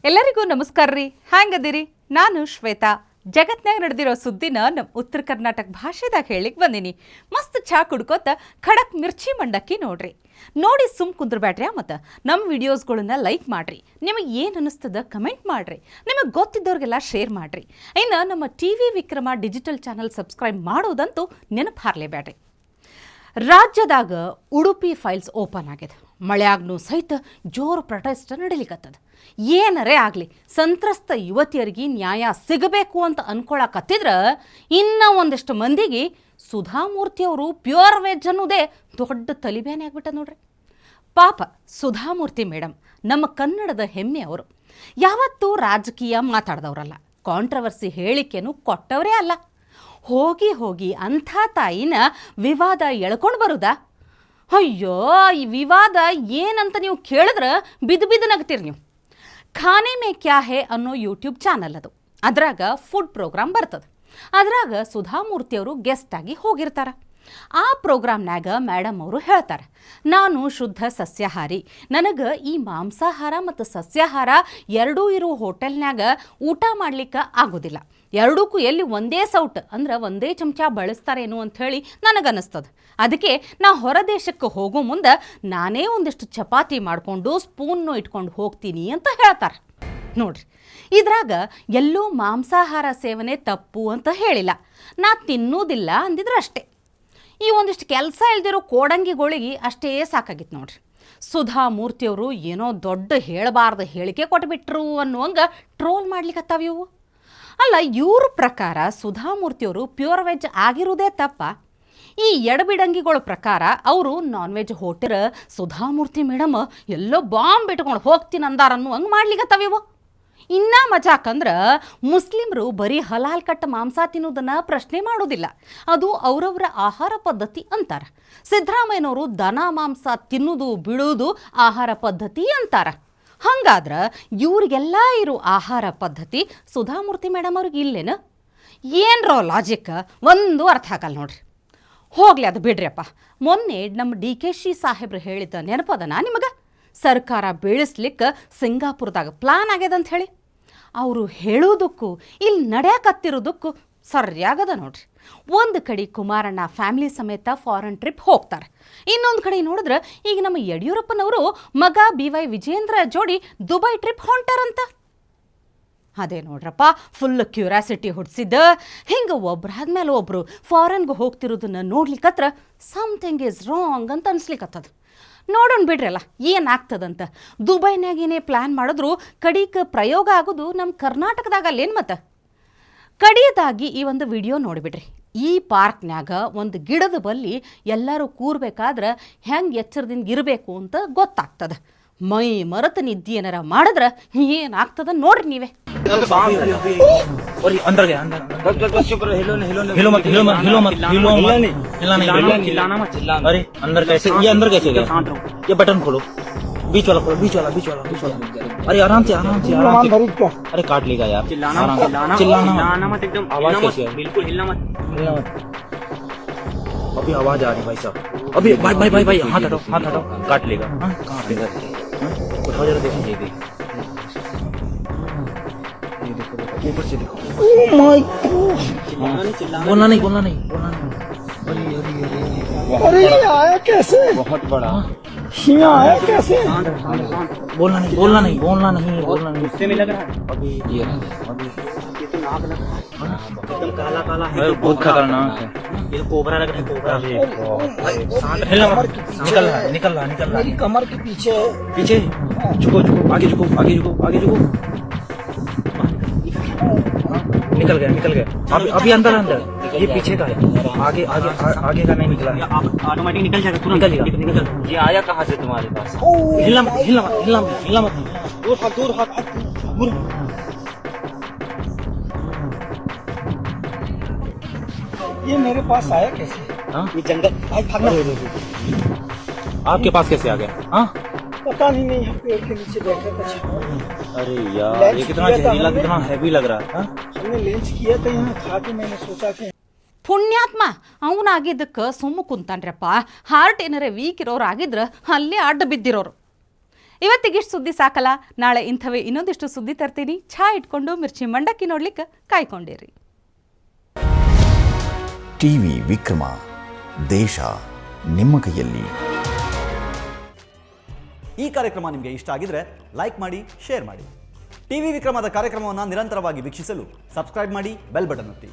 ಎಲ್ಲರಿಗೂ ನಮಸ್ಕಾರ ರೀ. ಹ್ಯಾಂಗದಿರಿ? ನಾನು ಶ್ವೇತಾ. ಜಗತ್ನಾಗ ನಡೆದಿರೋ ಸುದ್ದಿನ ನಮ್ಮ ಉತ್ತರ ಕರ್ನಾಟಕ ಭಾಷೆದಾಗ ಹೇಳಿಕ್ ಬಂದೀನಿ. ಮಸ್ತ್ ಚಾ ಕುಡ್ಕೋತ ಖಡಕ್ ಮಿರ್ಚಿ ಮಂಡಕ್ಕಿ ನೋಡ್ರಿ. ನೋಡಿ ಸುಮ್ ಕುಂದ್ರಬ್ಯಾಡ್ರಿ. ಮತ್ತು ನಮ್ಮ ವಿಡಿಯೋಸ್ಗಳನ್ನ ಲೈಕ್ ಮಾಡ್ರಿ. ನಿಮಗೆ ಏನು ಅನ್ನಿಸ್ತದ ಕಮೆಂಟ್ ಮಾಡ್ರಿ. ನಿಮಗೆ ಗೊತ್ತಿದ್ದವ್ರಿಗೆಲ್ಲ ಶೇರ್ ಮಾಡ್ರಿ. ಇನ್ನು ನಮ್ಮ TV Vikrama digital channel subscribe ಮಾಡೋದಂತೂ ನೆನಪು ಹಾರ್ಲೇಬೇಡ್ರಿ. ರಾಜ್ಯದಾಗ ಉಡುಪಿ ಫೈಲ್ಸ್ ಓಪನ್ ಆಗಿದೆ. ಮಳೆಯಾಗ್ನೂ ಸಹಿತ ಜೋರು ಪ್ರೊಟೆಸ್ಟ್ ನಡೀಲಿಕ್ಕತ್ತದ. ಏನರೇ ಆಗಲಿ ಸಂತ್ರಸ್ತ ಯುವತಿಯರಿಗೆ ನ್ಯಾಯ ಸಿಗಬೇಕು ಅಂತ ಅನ್ಕೊಳಕತ್ತಿದ್ರೆ ಇನ್ನೂ ಒಂದಿಷ್ಟು ಮಂದಿಗೆ ಸುಧಾಮೂರ್ತಿಯವರು ಪ್ಯೂರ್ ವೆಜ್ ಅನ್ನೋದೇ ದೊಡ್ಡ ತಲಿಬೇನೆ ಆಗ್ಬಿಟ್ಟ ನೋಡ್ರಿ. ಪಾಪ ಸುಧಾಮೂರ್ತಿ ಮೇಡಮ್ ನಮ್ಮ ಕನ್ನಡದ ಹೆಮ್ಮೆ ಅವರು. ಯಾವತ್ತೂ ರಾಜಕೀಯ ಮಾತಾಡ್ದವ್ರಲ್ಲ, ಕಾಂಟ್ರವರ್ಸಿ ಹೇಳಿಕೆನೂ ಕೊಟ್ಟವರೇ ಅಲ್ಲ. ಹೋಗಿ ಅಂಥ ತಾಯಿನ ವಿವಾದ ಎಳ್ಕೊಂಡು ಬರುದಾ? ಅಯ್ಯೋ, ಈ ವಿವಾದ ಏನಂತ ನೀವು ಕೇಳಿದ್ರೆ ಬಿದ್ದು ನಗ್ತೀರಿ ನೀವು. ಖಾನೆ ಮೇ ಕ್ಯಾ ಹೇ ಅನ್ನೋ ಯೂಟ್ಯೂಬ್ ಚಾನಲ್ ಅದು. ಅದ್ರಾಗ ಫುಡ್ ಪ್ರೋಗ್ರಾಮ್ ಬರ್ತದೆ. ಅದ್ರಾಗ ಸುಧಾಮೂರ್ತಿಯವರು ಗೆಸ್ಟ್ ಆಗಿ ಹೋಗಿರ್ತಾರೆ. ಆ ಪ್ರೋಗ್ರಾಮ್ನಾಗ ಮೇಡಮ್ ಅವರು ಹೇಳ್ತಾರೆ, ನಾನು ಶುದ್ಧ ಸಸ್ಯಾಹಾರಿ, ನನಗೆ ಈ ಮಾಂಸಾಹಾರ ಮತ್ತು ಸಸ್ಯಾಹಾರ ಎರಡೂ ಇರೋ ಹೋಟೆಲ್ನಾಗ ಊಟ ಮಾಡ್ಲಿಕ್ಕೆ ಆಗೋದಿಲ್ಲ. ಎರಡಕ್ಕೂ ಎಲ್ಲಿ ಒಂದೇ ಸೌಟ್ ಅಂದ್ರೆ ಒಂದೇ ಚಮಚ ಬಳಸ್ತಾರೇನು ಅಂಥೇಳಿ ನನಗನ್ನಿಸ್ತದೆ. ಅದಕ್ಕೆ ನಾ ಹೊರ ದೇಶಕ್ಕೆ ಹೋಗೋ ಮುಂದೆ ನಾನೇ ಒಂದಿಷ್ಟು ಚಪಾತಿ ಮಾಡಿಕೊಂಡು ಸ್ಪೂನ್ನು ಇಟ್ಕೊಂಡು ಹೋಗ್ತೀನಿ ಅಂತ ಹೇಳ್ತಾರೆ. ನೋಡ್ರಿ, ಇದ್ರಾಗ ಎಲ್ಲೂ ಮಾಂಸಾಹಾರ ಸೇವನೆ ತಪ್ಪು ಅಂತ ಹೇಳಿಲ್ಲ. ನಾ ತಿನ್ನೋದಿಲ್ಲ ಅಂದಿದ್ರೆ ಅಷ್ಟೇ. ಈ ಒಂದಿಷ್ಟು ಕೆಲಸ ಇಲ್ದಿರೋ ಕೋಡಂಗಿಗಳಿಗೆ ಅಷ್ಟೇ ಸಾಕಾಗಿತ್ತು ನೋಡ್ರಿ. ಸುಧಾಮೂರ್ತಿಯವರು ಏನೋ ದೊಡ್ಡ ಹೇಳಬಾರ್ದು ಹೇಳಿಕೆ ಕೊಟ್ಬಿಟ್ರು ಅನ್ನುವಂಗೆ ಟ್ರೋಲ್ ಮಾಡ್ಲಿಕ್ಕತ್ತಾವ ಇವು. ಅಲ್ಲ, ಇವ್ರ ಪ್ರಕಾರ ಸುಧಾಮೂರ್ತಿಯವರು ಪ್ಯೂರ್ ವೆಜ್ ಆಗಿರೋದೇ ತಪ್ಪ? ಈ ಎಡಬಿಡಂಗಿಗಳ ಪ್ರಕಾರ ಅವರು non veg hotel Sudha Murthy madam ಎಲ್ಲೋ ಬಾಂಬ್ ಇಟ್ಕೊಂಡು ಹೋಗ್ತೀನಿ ಅಂದಾರನ್ನು ಹಂಗೆ ಮಾಡ್ಲಿಕ್ಕತ್ತಾವ ಇವು. ಇನ್ನೂ ಮಜಾಕಂದ್ರೆ ಮುಸ್ಲಿಮರು ಬರೀ ಹಲಾಲ್ ಕಟ್ಟ ಮಾಂಸ ತಿನ್ನೋದನ್ನು ಪ್ರಶ್ನೆ ಮಾಡೋದಿಲ್ಲ, ಅದು ಅವರವರ ಆಹಾರ ಪದ್ಧತಿ ಅಂತಾರೆ. ಸಿದ್ದರಾಮಯ್ಯನವರು ದನ ಮಾಂಸ ತಿನ್ನೋದು ಬಿಡೋದು ಆಹಾರ ಪದ್ಧತಿ ಅಂತಾರೆ. ಹಂಗಾದ್ರೆ ಇವ್ರಿಗೆಲ್ಲ ಇರೋ ಆಹಾರ ಪದ್ಧತಿ ಸುಧಾಮೂರ್ತಿ ಮೇಡಮ್ ಅವ್ರಿಗೆ ಇಲ್ಲೇನು? ಏನರೋ ಲಾಜಿಕ್ ಒಂದು ಅರ್ಥ ಆಗಲ್ಲ ನೋಡ್ರಿ. ಹೋಗ್ಲಿ, ಅದು ಬಿಡ್ರಿಯಪ್ಪ. ಮೊನ್ನೆ ನಮ್ಮ DK ಸಾಹೇಬ್ರು ಹೇಳಿದ್ದ ನೆನಪದನಾ ನಿಮಗೆ? ಸರ್ಕಾರ ಬೆಳೆಸ್ಲಿಕ್ಕೆ ಸಿಂಗಾಪುರದಾಗ ಪ್ಲಾನ್ ಆಗ್ಯದಂತ ಹೇಳಿ. ಅವರು ಹೇಳೋದಕ್ಕೂ ಇಲ್ಲಿ ನಡೆಯಕತ್ತಿರೋದಕ್ಕೂ ಸರಿಯಾಗದ ನೋಡ್ರಿ. ಒಂದು ಕಡೆ ಕುಮಾರಣ್ಣ ಫ್ಯಾಮಿಲಿ ಸಮೇತ ಫಾರಿನ್ ಟ್ರಿಪ್ ಹೋಗ್ತಾರೆ. ಇನ್ನೊಂದು ಕಡೆ ನೋಡಿದ್ರೆ ಈಗ ನಮ್ಮ ಯಡಿಯೂರಪ್ಪನವರು ಮಗ BY ವಿಜೇಂದ್ರ ಜೋಡಿ ದುಬೈ ಟ್ರಿಪ್ ಹೊಂಟಾರಂತ. ಅದೇ ನೋಡ್ರಪ್ಪ, ಫುಲ್ ಕ್ಯೂರಿಯಾಸಿಟಿ ಹುಡ್ಸಿದ್ದ. ಹಿಂಗೆ ಒಬ್ರಾದ್ಮೇಲೆ ಒಬ್ಬರು ಫಾರಿನ್ಗೆ ಹೋಗ್ತಿರೋದನ್ನ ನೋಡ್ಲಿಕ್ಕತ್ರ ಸಮಥಿಂಗ್ ಈಸ್ ರಾಂಗ್ ಅಂತ ಅನ್ಸ್ಲಿಕ್ಕತ್ತದ. ನೋಡೋಣ ಬಿಡ್ರಲ್ಲ ಏನಾಗ್ತದಂತ. ದುಬೈನಾಗೇನೇ ಪ್ಲ್ಯಾನ್ ಮಾಡಿದ್ರು ಕಡೀಕ ಪ್ರಯೋಗ ಆಗೋದು ನಮ್ಮ ಕರ್ನಾಟಕದಾಗ ಅಲ್ಲೇನು ಮತ್ತೆ? ಕಡಿಯದಾಗಿ ಈ ಒಂದು ವಿಡಿಯೋ ನೋಡಿಬಿಡ್ರಿ. ಈ ಪಾರ್ಕ್ನ್ಯಾಗ ಒಂದು ಗಿಡದ ಬಲ್ಲಿ ಎಲ್ಲರೂ ಕೂರ್ಬೇಕಾದ್ರೆ ಹೆಂಗೆ ಎಚ್ಚರದಿಂದ ಇರಬೇಕು ಅಂತ ಗೊತ್ತಾಗ್ತದೆ. ಮೈ ಮರೆತ ನಿದ್ದೆ ಏನಾರ ಮಾಡಿದ್ರೆ ಏನಾಗ್ತದ ನೋಡ್ರಿ ನೀವೇ. बीच वाला खोलो, बीच वाला अरे आराम से अरे काट लेगा यार. चिल्लाना मत, एकदम आवाज कैसी है? बिल्कुल हिलना मत. अभी आवाज आ रही भाई साहब. अभी भाई हाथ हटाओ. काट लेगा. कहाँ पे उठाओ जरा, देखिए ये देखो ऊपर से देखो. Oh my God. बोलना नहीं. अरे आया कैसे? बहुत बड़ा यहाँ आया कैसे? बोलना नहीं. गुस्से में लग रहा है. अभी ये तो नाक लग रहा है. एकदम काला है. बहुत खतरनाक है. ये कोबरा लग रहा है. कोबरा निकल रहा. मेरी कमर के पीछे झुको. आगे झुको. निकल गया. अभी अंदर. ये पीछे का है. आगे का नहीं निकला. ऑटोमेटिक निकल जाएगा. तुरंत निकल. ये आया कहाँ से तुम्हारे पास? हिलना मत. दूर हाथ. ये मेरे पास आया कैसे? ये जंगल भागना. आपके पास कैसे आ गया? पता नहीं, मैं यहाँ पेड़ के नीचे बैठा था. अरे यार, ये कितना जहरीला, कितना हैवी लग रहा है. हमने लंच किया था यहाँ खा के. मैंने सोचा कि ಪುಣ್ಯಾತ್ಮ ಅವನಾಗಿದ್ದಕ್ಕೆ ಸುಮ್ಮ ಕುಂತಾನ್ರಪ್ಪ. ಹಾರ್ಟ್ ಏನಾರ ವೀಕ್ ಇರೋರು ಆಗಿದ್ರೆ ಅಲ್ಲೇ ಅಡ್ಡ ಬಿದ್ದಿರೋರು. ಇವತ್ತಿಗಿಷ್ಟು ಸುದ್ದಿ ಸಾಕಲ್ಲ, ನಾಳೆ ಇಂಥವೇ ಇನ್ನೊಂದಿಷ್ಟು ಸುದ್ದಿ ತರ್ತೀನಿ. ಚಹಾ ಇಟ್ಕೊಂಡು ಮಿರ್ಚಿ ಮಂಡಕ್ಕಿ ನೋಡ್ಲಿಕ್ಕೆ ಕಾಯ್ಕೊಂಡಿರಿ. ಟಿವಿ ವಿಕ್ರಮ, ದೇಶ ನಿಮ್ಮ ಕೈಯಲ್ಲಿ. ಈ ಕಾರ್ಯಕ್ರಮ ನಿಮಗೆ ಇಷ್ಟ ಆಗಿದ್ರೆ ಲೈಕ್ ಮಾಡಿ, ಶೇರ್ ಮಾಡಿ. ಟಿವಿ ವಿಕ್ರಮದ ಕಾರ್ಯಕ್ರಮವನ್ನು ನಿರಂತರವಾಗಿ ವೀಕ್ಷಿಸಲು ಸಬ್ಸ್ಕ್ರೈಬ್ ಮಾಡಿ, ಬೆಲ್ ಬಟನ್ ಒತ್ತಿ.